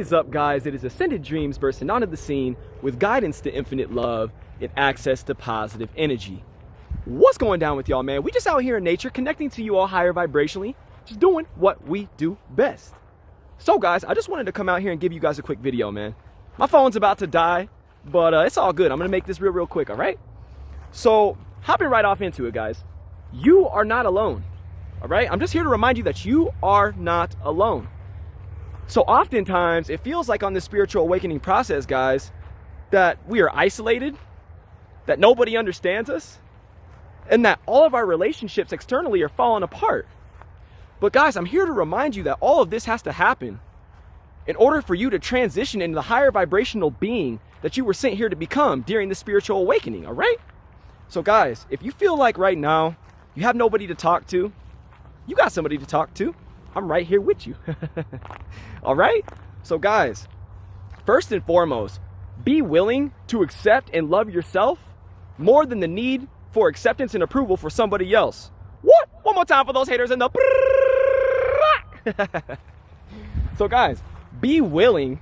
is up, guys? It is ascendeddreamz bursting onto the scene with guidance to infinite love and access to positive energy. What's going down with y'all, man? We just out here in nature connecting to you all higher vibrationally, just doing what we do best. So guys, I just wanted to come out here and give you guys a quick video, man. My phone's about to die, but it's all good. I'm gonna make this real quick, all right? So hopping right off into it, guys. You are not alone, all right? I'm just here to remind you that you are not alone. So oftentimes it feels like on this spiritual awakening process, guys, that we are isolated, that nobody understands us, and that all of our relationships externally are falling apart. But guys, I'm here to remind you that all of this has to happen in order for you to transition into the higher vibrational being that you were sent here to become during the spiritual awakening, all right? So guys, if you feel like right now you have nobody to talk to, you got somebody to talk to. I'm right here with you. All right? So guys, first and foremost, be willing to accept and love yourself more than the need for acceptance and approval for somebody else. What? One more time for those haters in the... So guys, be willing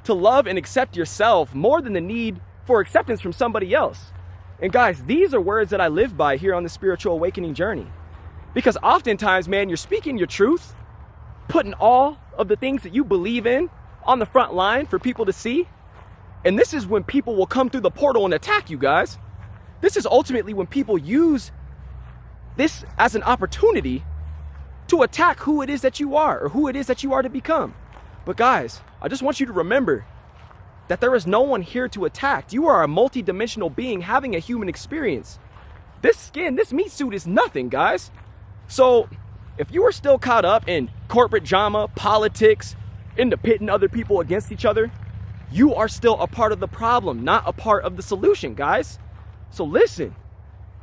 to love and accept yourself more than the need for acceptance from somebody else. And guys, these are words that I live by here on the spiritual awakening journey. Because oftentimes, man, you're speaking your truth, putting all of the things that you believe in on the front line for people to see. And this is when people will come through the portal and attack you, guys. This is ultimately when people use this as an opportunity to attack who it is that you are or who it is that you are to become. But guys, I just want you to remember that there is no one here to attack. You are a multi-dimensional being having a human experience. This skin, this meat suit is nothing, guys. So if you are still caught up in corporate drama, politics, into pitting other people against each other, you are still a part of the problem, not a part of the solution, guys. So listen,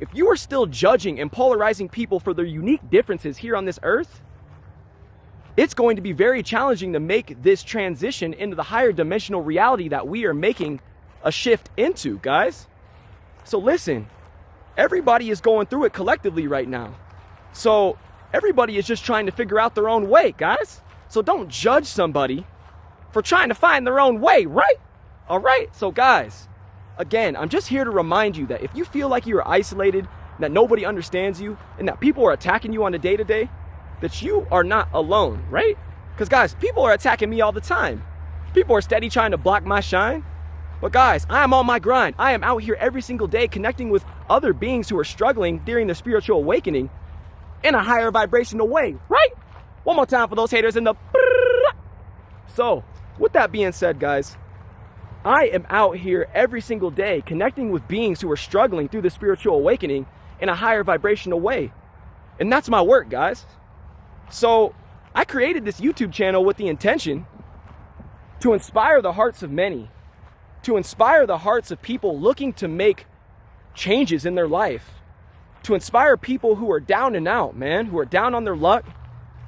if you are still judging and polarizing people for their unique differences here on this earth, it's going to be very challenging to make this transition into the higher dimensional reality that we are making a shift into, guys. So listen, everybody is going through it collectively right now. So everybody is just trying to figure out their own way, guys. So don't judge somebody for trying to find their own way, right? All right, so guys, again, I'm just here to remind you that if you feel like you're isolated, that nobody understands you, and that people are attacking you on a day-to-day, that you are not alone, right? Because guys, people are attacking me all the time. People are steady trying to block my shine. But guys, I am on my grind. I am out here every single day connecting with other beings who are struggling during their spiritual awakening in a higher vibrational way, right? One more time for those haters in the... So, with that being said, guys, I am out here every single day connecting with beings who are struggling through the spiritual awakening in a higher vibrational way. And that's my work, guys. So, I created this YouTube channel with the intention to inspire the hearts of many, to inspire the hearts of people looking to make changes in their life, to inspire people who are down and out, man, who are down on their luck,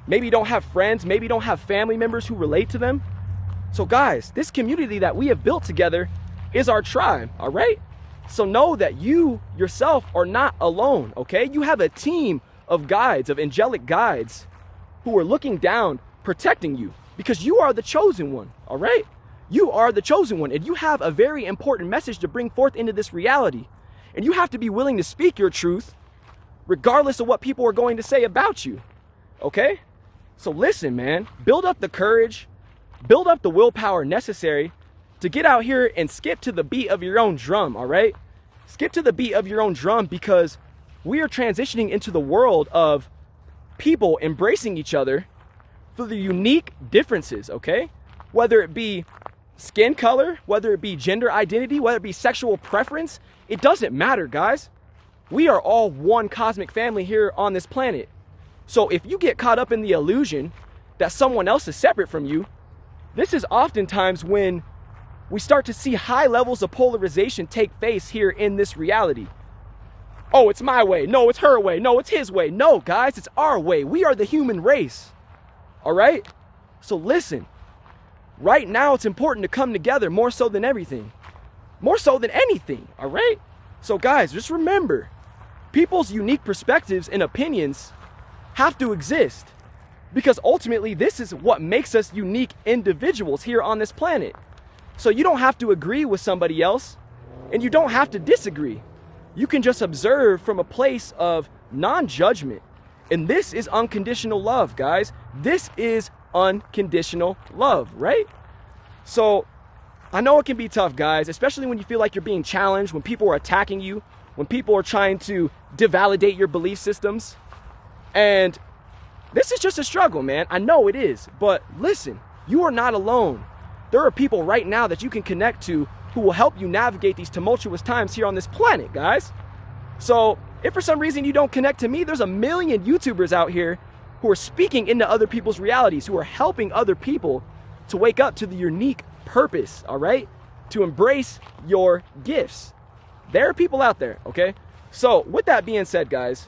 maybe don't have friends, maybe don't have family members who relate to them. So guys, this community that we have built together is our tribe, all right? So know that you yourself are not alone, okay? You have a team of guides, of angelic guides who are looking down, protecting you because you are the chosen one, all right? You are the chosen one, and you have a very important message to bring forth into this reality. And you have to be willing to speak your truth regardless of what people are going to say about you, okay? So listen, man, build up the courage, build up the willpower necessary to get out here and skip to the beat of your own drum, all right? Skip to the beat of your own drum because we are transitioning into the world of people embracing each other for the unique differences, okay? Whether it be skin color, whether it be gender identity, whether it be sexual preference, it doesn't matter, guys. We are all one cosmic family here on this planet. So if you get caught up in the illusion that someone else is separate from you, this is oftentimes when we start to see high levels of polarization take place here in this reality. Oh, it's my way. No, it's her way. No, it's his way. No, guys, it's our way. We are the human race. All right? So listen, right now it's important to come together more so than everything. More so than anything, all right? So guys, just remember, people's unique perspectives and opinions have to exist. Because ultimately, this is what makes us unique individuals here on this planet. So you don't have to agree with somebody else, and you don't have to disagree. You can just observe from a place of non-judgment. And this is unconditional love, guys. This is unconditional love, right? So I know it can be tough, guys, especially when you feel like you're being challenged, when people are attacking you, when people are trying to devalidate your belief systems. And this is just a struggle, man. I know it is. But listen, you are not alone. There are people right now that you can connect to who will help you navigate these tumultuous times here on this planet, guys. So if for some reason you don't connect to me, there's a million YouTubers out here who are speaking into other people's realities, who are helping other people to wake up to the unique purpose, all right? To embrace your gifts. There are people out there, okay? So with that being said, guys,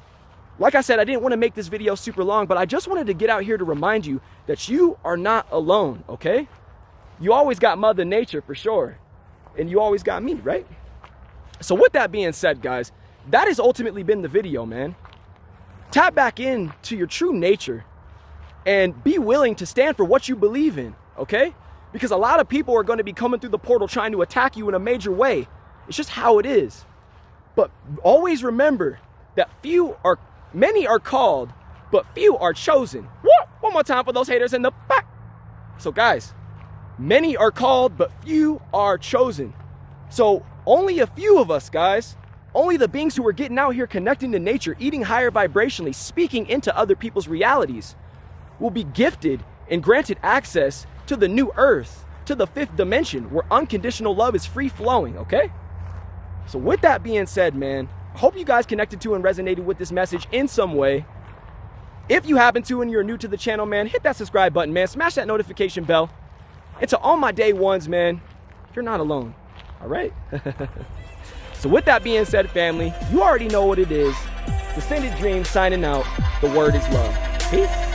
like I said, I didn't want to make this video super long, but I just wanted to get out here to remind you that you are not alone, okay? You always got Mother Nature for sure. And you always got me, right? So with that being said, guys, that has ultimately been the video, man. Tap back into your true nature and be willing to stand for what you believe in, okay? Because a lot of people are going to be coming through the portal trying to attack you in a major way. It's just how it is. But always remember that many are called, but few are chosen. Woo! One more time for those haters in the back. So guys, many are called, but few are chosen. So only a few of us, guys, only the beings who are getting out here connecting to nature, eating higher vibrationally, speaking into other people's realities, will be gifted and granted access to the new earth, to the 5th dimension, where unconditional love is free flowing, okay? So with that being said, man, I hope you guys connected to and resonated with this message in some way. If you happen to and you're new to the channel, man, hit that subscribe button, man. Smash that notification bell. And to all my day ones, man, you're not alone, all right? So with that being said, family, you already know what it is. It's Ascended Dreamz signing out. The word is love. Peace.